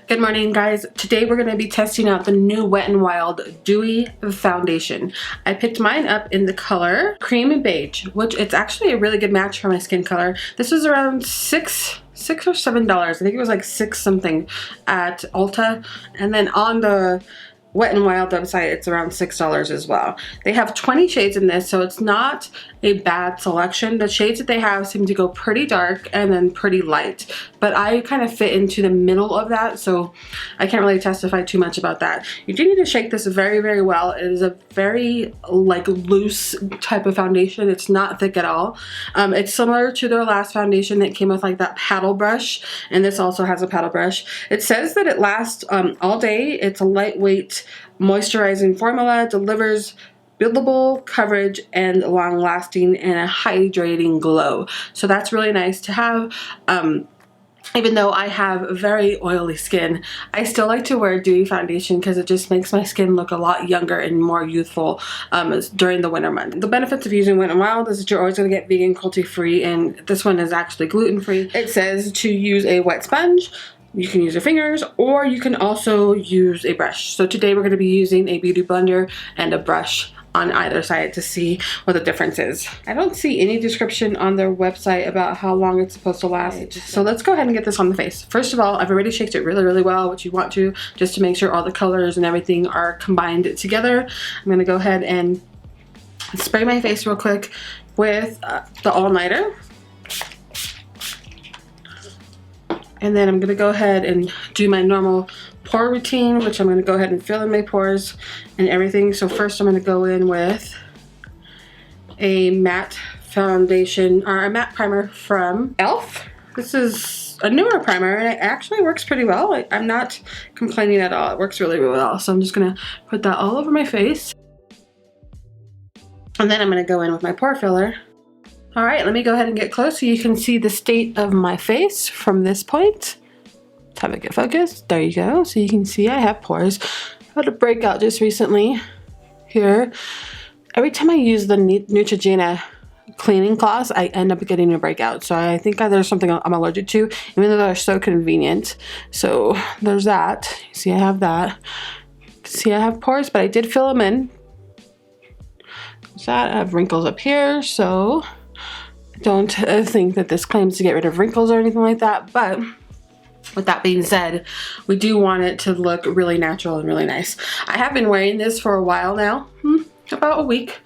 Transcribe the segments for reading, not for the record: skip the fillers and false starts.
Good morning, guys. Today we're going to be testing out the new Wet n Wild Dewy foundation. I picked mine up in the color Cream and Beige, which it's actually a really good match for my skin color. This was around $6 or $7. I think it was like $6 something at Ulta, and then on the Wet n Wild website it's around $6 as well. They have 20 shades in this, so it's not a bad selection. The shades that they have seem to go pretty dark and then pretty light, but I kind of fit into the middle of that, so I can't really testify too much about that. You do need to shake this very, very well. It is a very like loose type of foundation. It's not thick at all. It's similar to their last foundation that came with like that paddle brush, and this also has a paddle brush. It says that it lasts all day. It's a lightweight moisturizing formula, delivers buildable coverage and long-lasting and a hydrating glow. So that's really nice to have. Even though I have very oily skin, I still like to wear dewy foundation because it just makes my skin look a lot younger and more youthful during the winter months. The benefits of using Wet n Wild is that you're always going to get vegan, cruelty-free, and this one is actually gluten-free. It says to use a wet sponge. You can use your fingers, or you can also use a brush. So today we're going to be using a beauty blender and a brush on either side to see what the difference is. I don't see any description on their website about how long it's supposed to last. So let's go ahead and get this on the face. First of all, I've already shaked it really, really well, which you want to, just to make sure all the colors and everything are combined together. I'm going to go ahead and spray my face real quick with the all-nighter. And then I'm going to go ahead and do my normal pore routine, which I'm going to go ahead and fill in my pores and everything. So first I'm going to go in with a matte foundation, or a matte primer from e.l.f. This is a newer primer and it actually works pretty well. I'm not complaining at all. It works really, really well. So I'm just going to put that all over my face. And then I'm going to go in with my pore filler. All right, let me go ahead and get close so you can see the state of my face from this point. Let's have it get focused. There you go. So you can see I have pores. I had a breakout just recently here. Every time I use the Neutrogena cleaning cloths, I end up getting a breakout. So I think there's something I'm allergic to, even though they're so convenient. So there's that. See, I have that. See, I have pores, but I did fill them in. There's that. I have wrinkles up here, so don't think that this claims to get rid of wrinkles or anything like that, but with that being said, we do want it to look really natural and really nice. I have been wearing this for a while now, about a week,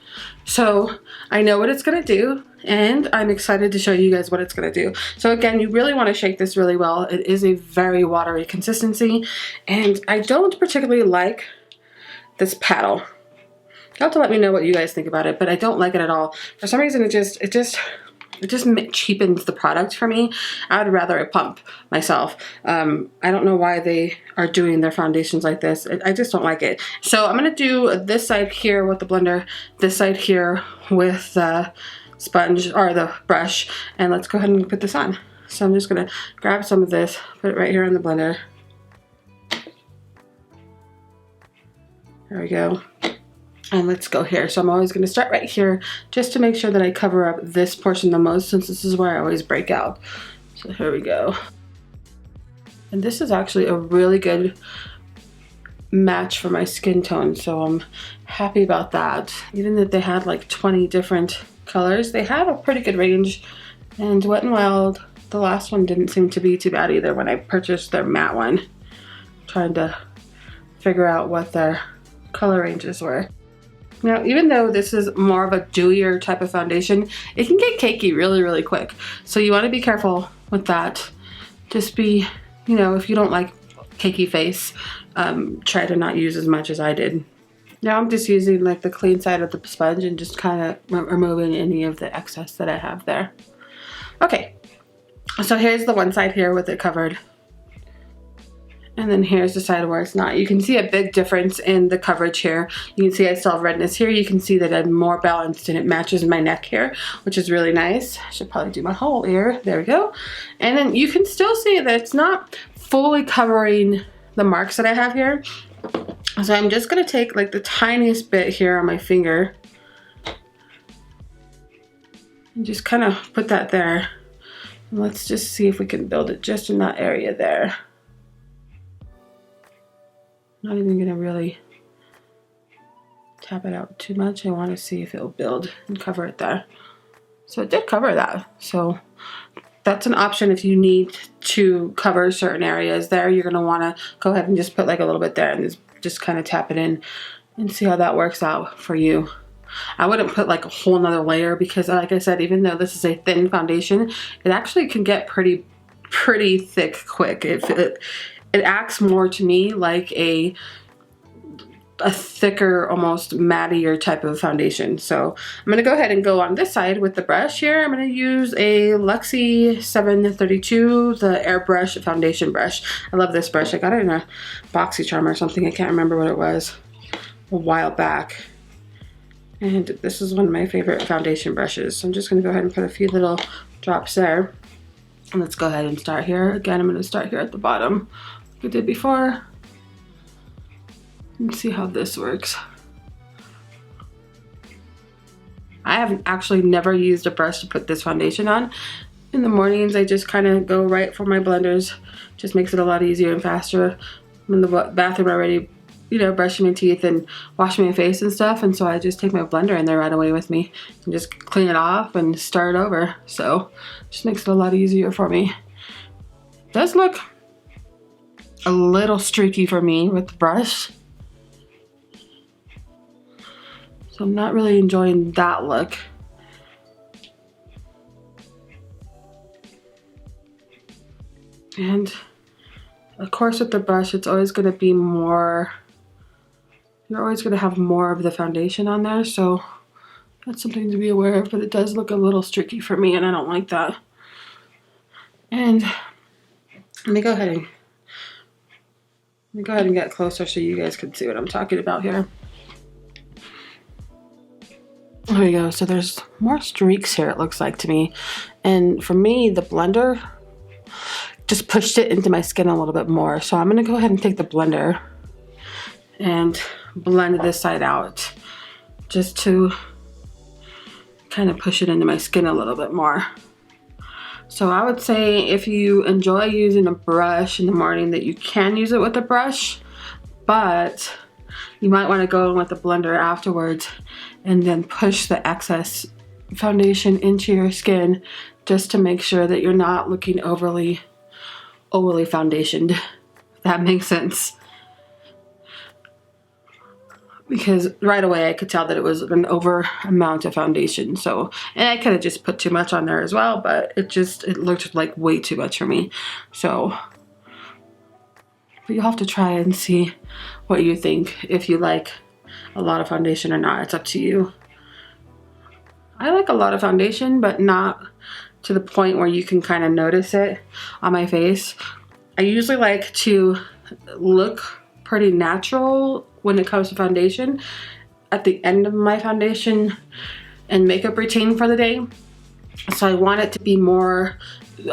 so I know what it's going to do, and I'm excited to show you guys what it's going to do. So again, you really want to shake this really well. It is a very watery consistency, and I don't particularly like this paddle. You'll have to let me know what you guys think about it, but I don't like it at all. For some reason, it just cheapens the product for me. I would rather a pump myself. I don't know why they are doing their foundations like this. I just don't like it. So I'm going to do this side here with the blender, this side here with the sponge or the brush, and let's go ahead and put this on. So I'm just going to grab some of this, put it right here on the blender. There we go. And let's go here. So I'm always going to start right here just to make sure that I cover up this portion the most, since this is where I always break out. So here we go. And this is actually a really good match for my skin tone, so I'm happy about that. Even if they had like 20 different colors, they have a pretty good range. And Wet n Wild, the last one didn't seem to be too bad either when I purchased their matte one. I'm trying to figure out what their color ranges were. Now, even though this is more of a dewier type of foundation, it can get cakey really, really quick. So you want to be careful with that. Just be, you know, if you don't like cakey face, try to not use as much as I did. Now I'm just using like the clean side of the sponge and just kind of removing any of the excess that I have there. Okay, so here's the one side here with it covered. And then here's the side where it's not. You can see a big difference in the coverage here. You can see I still have redness here. You can see that I'm more balanced and it matches my neck here, which is really nice. I should probably do my whole ear. There we go. And then you can still see that it's not fully covering the marks that I have here. So I'm just going to take like the tiniest bit here on my finger and just kind of put that there. And let's just see if we can build it just in that area there. Not even gonna really tap it out too much. I want to see if it'll build and cover it there. So it did cover that. So that's an option if you need to cover certain areas there. You're gonna want to go ahead and just put like a little bit there and just kind of tap it in and see how that works out for you. I wouldn't put like a whole nother layer because, like I said, even though this is a thin foundation, it actually can get pretty thick quick. It acts more to me like a thicker, almost mattier type of foundation. So I'm gonna go ahead and go on this side with the brush here. I'm gonna use a Luxie 732, the Airbrush foundation brush. I love this brush. I got it in a Boxy Charm or something. I can't remember what it was a while back. And this is one of my favorite foundation brushes. So I'm just gonna go ahead and put a few little drops there. And let's go ahead and start here. Again, I'm gonna start here at the bottom like I did before. And see how this works. I have actually never used a brush to put this foundation on. In the mornings, I just kind of go right for my blenders. Just makes it a lot easier and faster. I'm in the bathroom already, you know, brushing my teeth and washing my face and stuff. And so I just take my blender in there right away with me and just clean it off and start over. So just makes it a lot easier for me. It does look a little streaky for me with the brush. So I'm not really enjoying that look. And of course with the brush, it's always going to be more, you're always going to have more of the foundation on there. So that's something to be aware of, but it does look a little streaky for me and I don't like that. And let me go ahead and get closer so you guys can see what I'm talking about here. There we go. So there's more streaks here, it looks like to me. And for me, the blender just pushed it into my skin a little bit more. So I'm going to go ahead and take the blender and blend this side out just to kind of push it into my skin a little bit more. So I would say if you enjoy using a brush in the morning, that you can use it with a brush, but you might want to go in with the blender afterwards and then push the excess foundation into your skin just to make sure that you're not looking overly foundationed, if that makes sense. Because right away I could tell that it was an over amount of foundation. So, and I could have just put too much on there as well, but it looked like way too much for me. So, but you'll have to try and see what you think, if you like a lot of foundation or not. It's up to you. I like a lot of foundation, but not to the point where you can kind of notice it on my face. I usually like to look pretty natural when it comes to foundation at the end of my foundation and makeup routine for the day. So I want it to be more,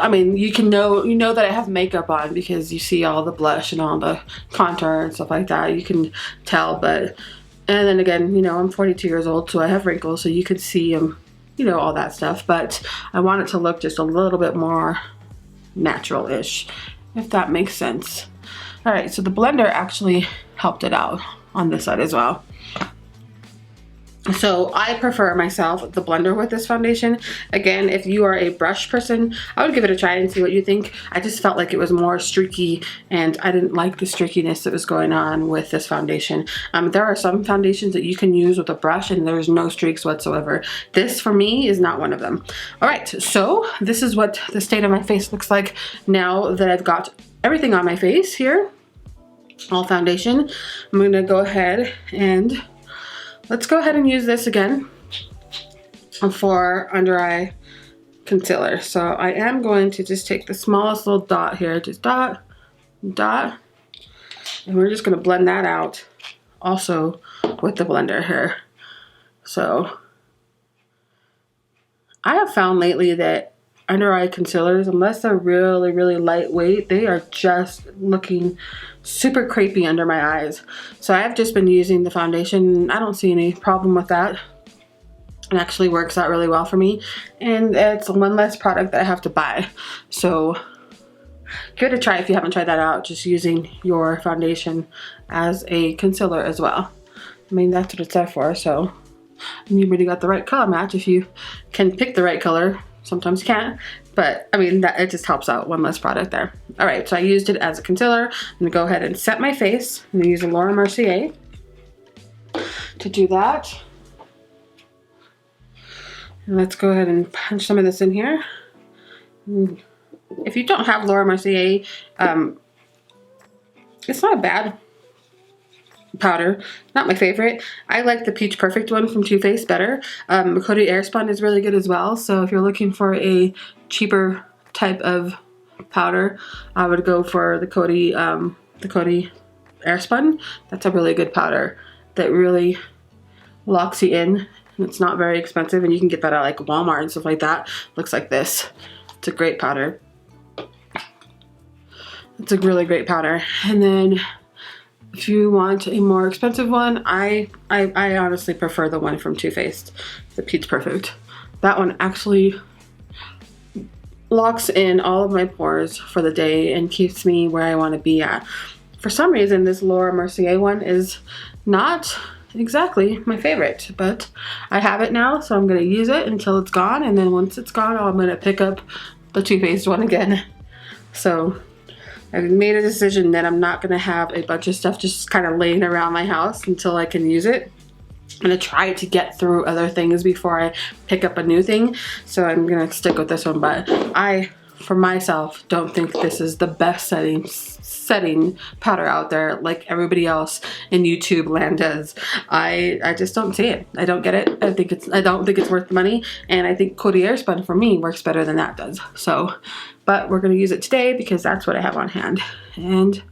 I mean, you know that I have makeup on because you see all the blush and all the contour and stuff like that. You can tell, but, and then again, you know, I'm 42 years old, so I have wrinkles, so you could see them, you know, all that stuff. But I want it to look just a little bit more natural-ish, if that makes sense. All right, so the blender actually helped it out on this side as well. So I prefer myself the blender with this foundation. Again, if you are a brush person, I would give it a try and see what you think. I just felt like it was more streaky and I didn't like the streakiness that was going on with this foundation. There are some foundations that you can use with a brush and there's no streaks whatsoever. This for me is not one of them. All right, so this is what the state of my face looks like now that I've got everything on my face here, all foundation. I'm gonna go ahead and let's go ahead and use this again for under eye concealer. So I am going to just take the smallest little dot here, just dot, dot, and we're just gonna blend that out also with the blender here. So I have found lately that under eye concealers, unless they're really, really lightweight, they are just looking super crepey under my eyes. So I've just been using the foundation. I don't see any problem with that. It actually works out really well for me. And it's one less product that I have to buy. So give it a try if you haven't tried that out, just using your foundation as a concealer as well. I mean, that's what it's there for, so. And you really got the right color match if you can pick the right color. Sometimes you can't, but I mean, it just helps out. One less product there. All right, so I used it as a concealer. I'm gonna go ahead and set my face. I'm gonna use a Laura Mercier to do that. And let's go ahead and punch some of this in here. If you don't have Laura Mercier, it's not a bad powder. Not my favorite. I like the Peach Perfect one from Too Faced better. Cody Airspun is really good as well. So if you're looking for a cheaper type of powder, I would go for the Cody Airspun. That's a really good powder that really locks you in. And it's not very expensive, and you can get that at like Walmart and stuff like that. Looks like this. It's a great powder. It's a really great powder. And then if you want a more expensive one, I honestly prefer the one from Too Faced, the Peach Perfect. That one actually locks in all of my pores for the day and keeps me where I want to be at. For some reason, this Laura Mercier one is not exactly my favorite, but I have it now, so I'm going to use it until it's gone, and then once it's gone, I'm going to pick up the Too Faced one again. So I've made a decision that I'm not going to have a bunch of stuff just kind of laying around my house until I can use it. I'm going to try to get through other things before I pick up a new thing, so I'm going to stick with this one, but I, for myself, don't think this is the best setting powder out there like everybody else in YouTube land does. I just don't see it. I don't get it. I don't think it's worth the money, and I think Cody Airspun for me works better than that does. So, but we're going to use it today because that's what I have on hand, and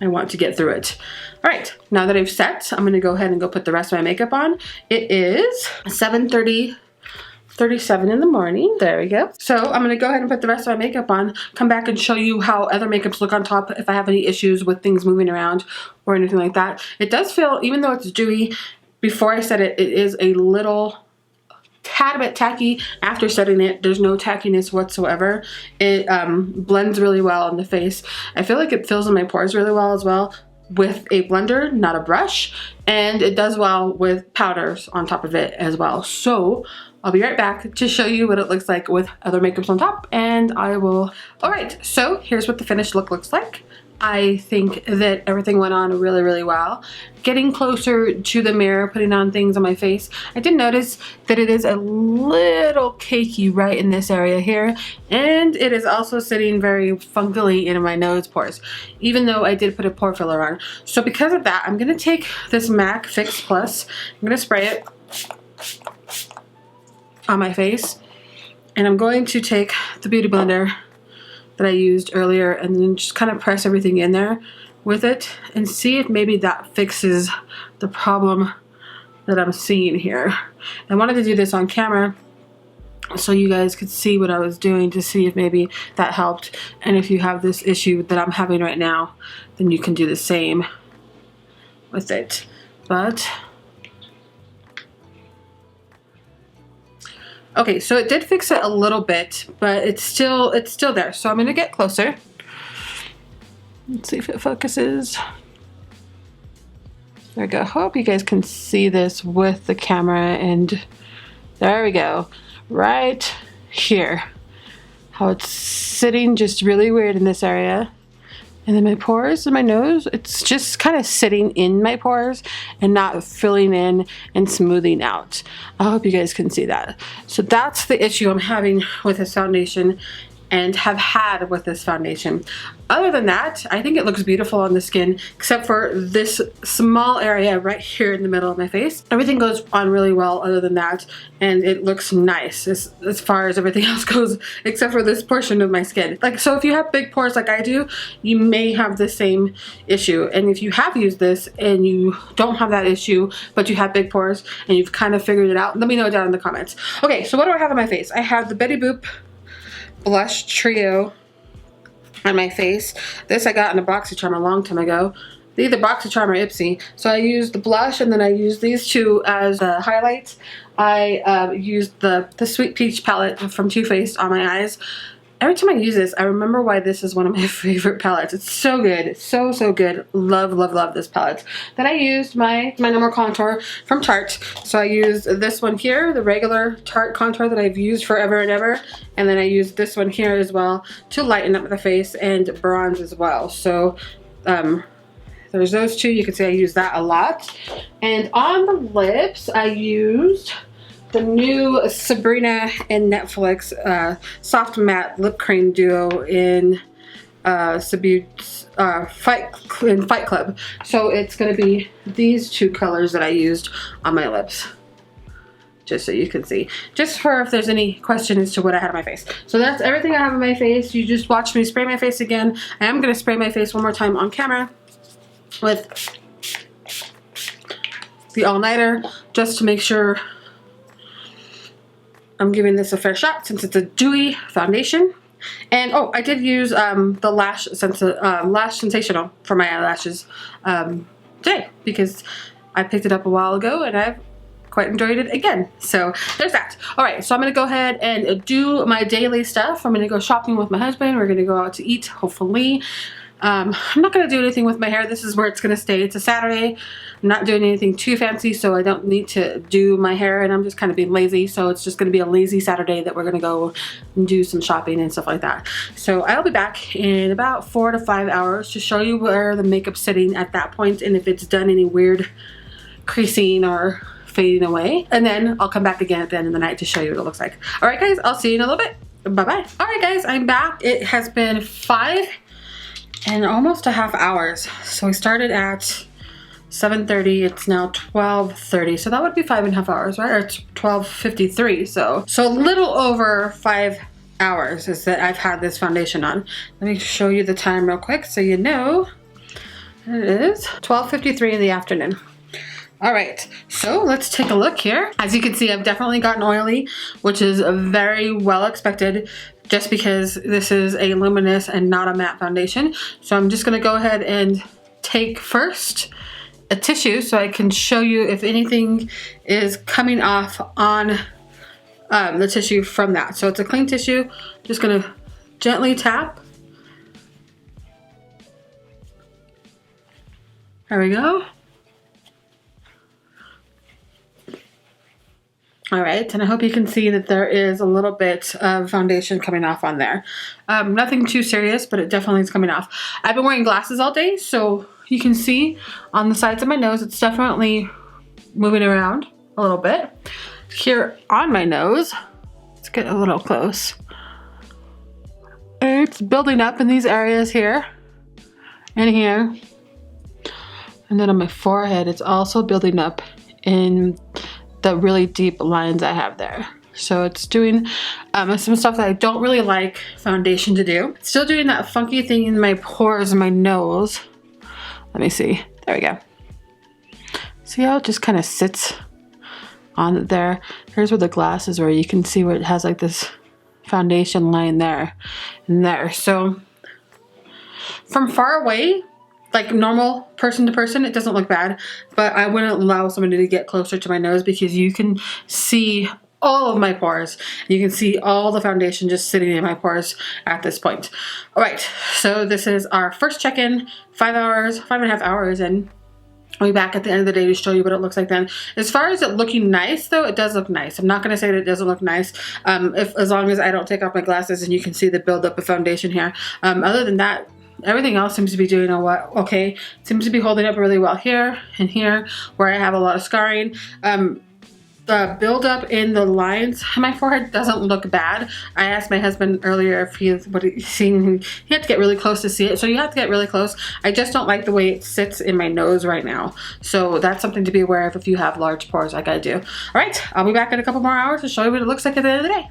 I want to get through it. All right, now that I've set, I'm going to go ahead and go put the rest of my makeup on. It is 7:37 in the morning. There we go. So I'm going to go ahead and put the rest of my makeup on, come back and show you how other makeups look on top if I have any issues with things moving around or anything like that. It does feel, even though it's dewy, before I set it, it is a little tad bit tacky. After setting it, there's no tackiness whatsoever. It blends really well on the face. I feel like it fills in my pores really well as well with a blender, not a brush, and it does well with powders on top of it as well. So I'll be right back to show you what it looks like with other makeups on top, and I will. All right, so here's what the finished look looks like. I think that everything went on really, really well. Getting closer to the mirror, putting on things on my face, I did notice that it is a little cakey right in this area here, and it is also sitting very funkily in my nose pores, even though I did put a pore filler on. So because of that, I'm gonna take this MAC Fix Plus, I'm gonna spray it on my face, and I'm going to take the beauty blender that I used earlier and then just kind of press everything in there with it and see if maybe that fixes the problem that I'm seeing here. I wanted to do this on camera so you guys could see what I was doing to see if maybe that helped, and if you have this issue that I'm having right now, then you can do the same with it. But okay, so it did fix it a little bit, but it's still there. So I'm gonna get closer. Let's see if it focuses. There we go. Hope you guys can see this with the camera, and there we go. Right here. How it's sitting just really weird in this area. And then my pores and my nose, it's just kind of sitting in my pores and not filling in and smoothing out. I hope you guys can see that. So that's the issue I'm having with this foundation and have had with this foundation. Other than that, I think it looks beautiful on the skin, except for this small area right here in the middle of my face. Everything goes on really well other than that, and it looks nice as far as everything else goes, except for this portion of my skin. Like, so if you have big pores like I do, you may have the same issue. And if you have used this and you don't have that issue, but you have big pores and you've kind of figured it out, let me know down in the comments. Okay, so what do I have on my face? I have the Betty Boop Blush Trio on my face. This I got in a Boxy Charm a long time ago. Either Boxy Charm or Ipsy. So I used the blush, and then I used these two as the highlights. I used the Sweet Peach palette from Too Faced on my eyes. every time I use this, I remember why this is one of my favorite palettes. It's so good. It's so, so good. Love, love, love this palette. Then I used my No More contour from Tarte. So I used this one here, the regular Tarte contour that I've used forever and ever. And then I used this one here as well to lighten up the face and bronze as well. So there's those two. You can see I use that a lot. And on the lips, I used the new Sabrina and Netflix Soft Matte Lip Cream Duo in Fight Club. So it's going to be these two colors that I used on my lips. Just so you can see. Just for if there's any question as to what I had on my face. So that's everything I have on my face. You just watched me spray my face again. I am going to spray my face one more time on camera with the all-nighter just to make sure I'm giving this a fair shot since it's a dewy foundation. And oh, I did use the Lash Sensational for my eyelashes today because I picked it up a while ago and I've quite enjoyed it again. So there's that. All right, so I'm gonna go ahead and do my daily stuff. I'm gonna go shopping with my husband. We're gonna go out to eat, hopefully. I'm not gonna do anything with my hair. This is where it's gonna stay. It's a Saturday. I'm not doing anything too fancy, so I don't need to do my hair, and I'm just kind of being lazy. So it's just gonna be a lazy Saturday that we're gonna go and do some shopping and stuff like that. So I'll be back in about 4 to 5 hours to show you where the makeup's sitting at that point and if it's done any weird creasing or fading away. And then I'll come back again at the end of the night to show you what it looks like. All right, guys, I'll see you in a little bit. Bye-bye. All right, guys, I'm back. It has been 5 and almost a half hours. So we started at 7:30. It's now 12:30. So that would be 5.5 hours, right? Or it's 12:53. So a little over 5 hours is that I've had this foundation on. Let me show you the time real quick so you know. It is 12:53 in the afternoon. All right, so let's take a look here. As you can see, I've definitely gotten oily, which is very well expected just because this is a luminous and not a matte foundation. So I'm just gonna go ahead and take first a tissue so I can show you if anything is coming off on the tissue from that. So it's a clean tissue. Just gonna gently tap. There we go. All right, and I hope you can see that there is a little bit of foundation coming off on there. Nothing too serious, but it definitely is coming off. I've been wearing glasses all day, so you can see on the sides of my nose, it's definitely moving around a little bit. Here on my nose, let's get a little close. It's building up in these areas here and here. And then on my forehead, it's also building up in the really deep lines I have there. So it's doing some stuff that I don't really like foundation to do. It's still doing that funky thing in my pores and my nose. Let me see. There we go. See how it just kind of sits on there? Here's where the glass is, where you can see where it has like this foundation line there and there. So from far away, like normal person to person, it doesn't look bad, but I wouldn't allow somebody to get closer to my nose because you can see all of my pores. You can see all the foundation just sitting in my pores at this point. All right, so this is our first check-in, 5 hours, 5.5 hours, and I'll be back at the end of the day to show you what it looks like then. As far as it looking nice though, it does look nice. I'm not gonna say that it doesn't look nice, as long as I don't take off my glasses and you can see the buildup of foundation here. Other than that, everything else seems to be doing okay. It seems to be holding up really well here and here where I have a lot of scarring. The buildup in the lines on my forehead doesn't look bad. I asked my husband earlier if he's seen. He had to get really close to see it, so you have to get really close. I just don't like the way it sits in my nose right now. So that's something to be aware of if you have large pores like I do. All right, I'll be back in a couple more hours to show you what it looks like at the end of the day.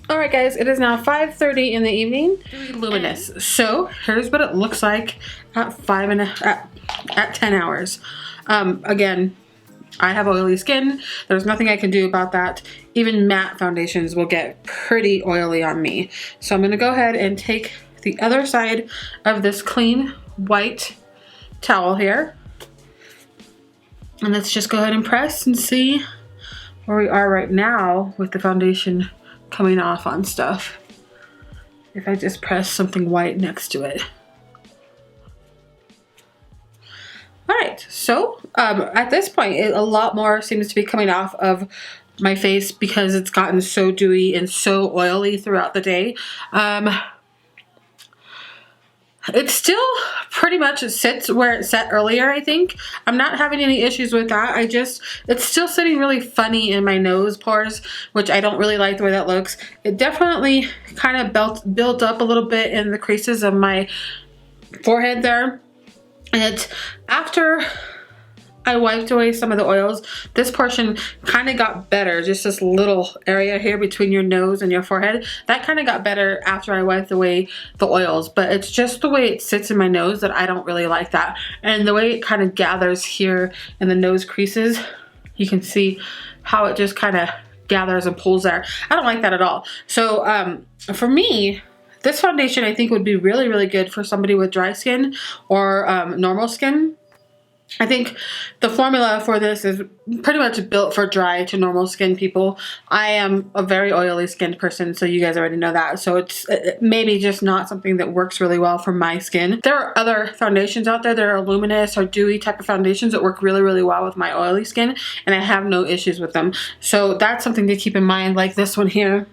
All right, guys, it is now 5:30 in the evening. Luminous. So here's what it looks like at 10 hours. Again, I have oily skin. There's nothing I can do about that. Even matte foundations will get pretty oily on me. So I'm gonna go ahead and take the other side of this clean white towel here. And let's just go ahead and press and see where we are right now with the foundation coming off on stuff. If I just press something white next to it. All right, so at this point, a lot more seems to be coming off of my face because it's gotten so dewy and so oily throughout the day. It still pretty much sits where it sat earlier, I think. I'm not having any issues with that. It's still sitting really funny in my nose pores, which I don't really like the way that looks. It definitely kind of built up a little bit in the creases of my forehead there. And after I wiped away some of the oils, this portion kind of got better. Just this little area here between your nose and your forehead, that kind of got better after I wiped away the oils. But it's just the way it sits in my nose that I don't really like that. And the way it kind of gathers here in the nose creases, you can see how it just kind of gathers and pulls there. I don't like that at all. So for me, this foundation I think would be really, really good for somebody with dry skin or normal skin. I think the formula for this is pretty much built for dry to normal skin people. I am a very oily skinned person, so you guys already know that. So it's maybe just not something that works really well for my skin. There are other foundations out there that are luminous or dewy type of foundations that work really, really well with my oily skin, and I have no issues with them. So that's something to keep in mind, like this one here.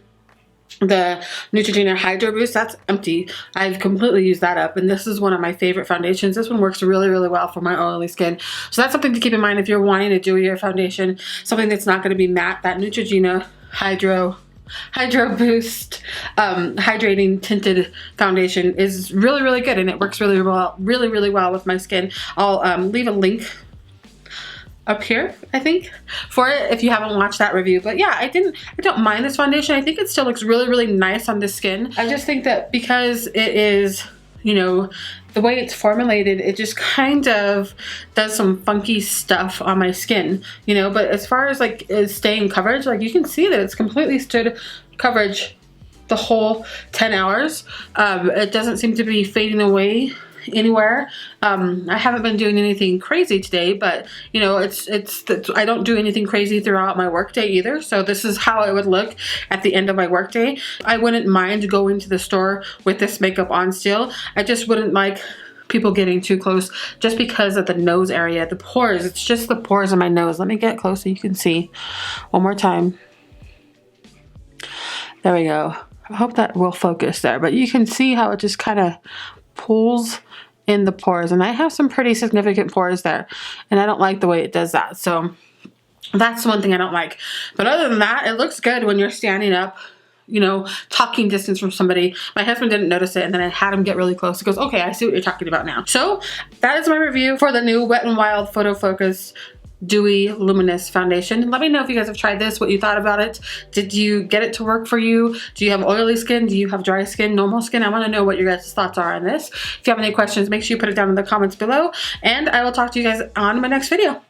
The Neutrogena Hydro Boost, that's empty. I've completely used that up, and this is one of my favorite foundations. This one works really, really well for my oily skin. So that's something to keep in mind if you're wanting to do your foundation, something that's not going to be matte. That Neutrogena Hydro Boost hydrating tinted foundation is really, really good, and it works really well with my skin. I'll leave a link up here, I think, for it if you haven't watched that review. But yeah, I don't mind this foundation. I think it still looks really, really nice on the skin. I just think that because it is, you know, the way it's formulated, it just kind of does some funky stuff on my skin, you know. But as far as like staying coverage, like you can see that it's completely stood coverage the whole 10 hours. It doesn't seem to be fading away anywhere. I haven't been doing anything crazy today, but you know, I don't do anything crazy throughout my workday either. So this is how it would look at the end of my workday. I wouldn't mind going to the store with this makeup on still. I just wouldn't like people getting too close just because of the nose area, the pores. It's just the pores in my nose. Let me get close so you can see one more time. There we go. I hope that will focus there, but you can see how it just kind of pulls in the pores, and I have some pretty significant pores there, and I don't like the way it does that. So that's one thing I don't like. But other than that, it looks good when you're standing up, you know, talking distance from somebody. My husband didn't notice it, and then I had him get really close. He goes, okay, I see what you're talking about now. So that is my review for the new Wet n Wild Photo Focus Dewy Luminous Foundation. Let me know if you guys have tried this, what you thought about it. Did you get it to work for you? Do you have oily skin? Do you have dry skin, normal skin? I want to know what your guys' thoughts are on this. If you have any questions, make sure you put it down in the comments below, and I will talk to you guys on my next video.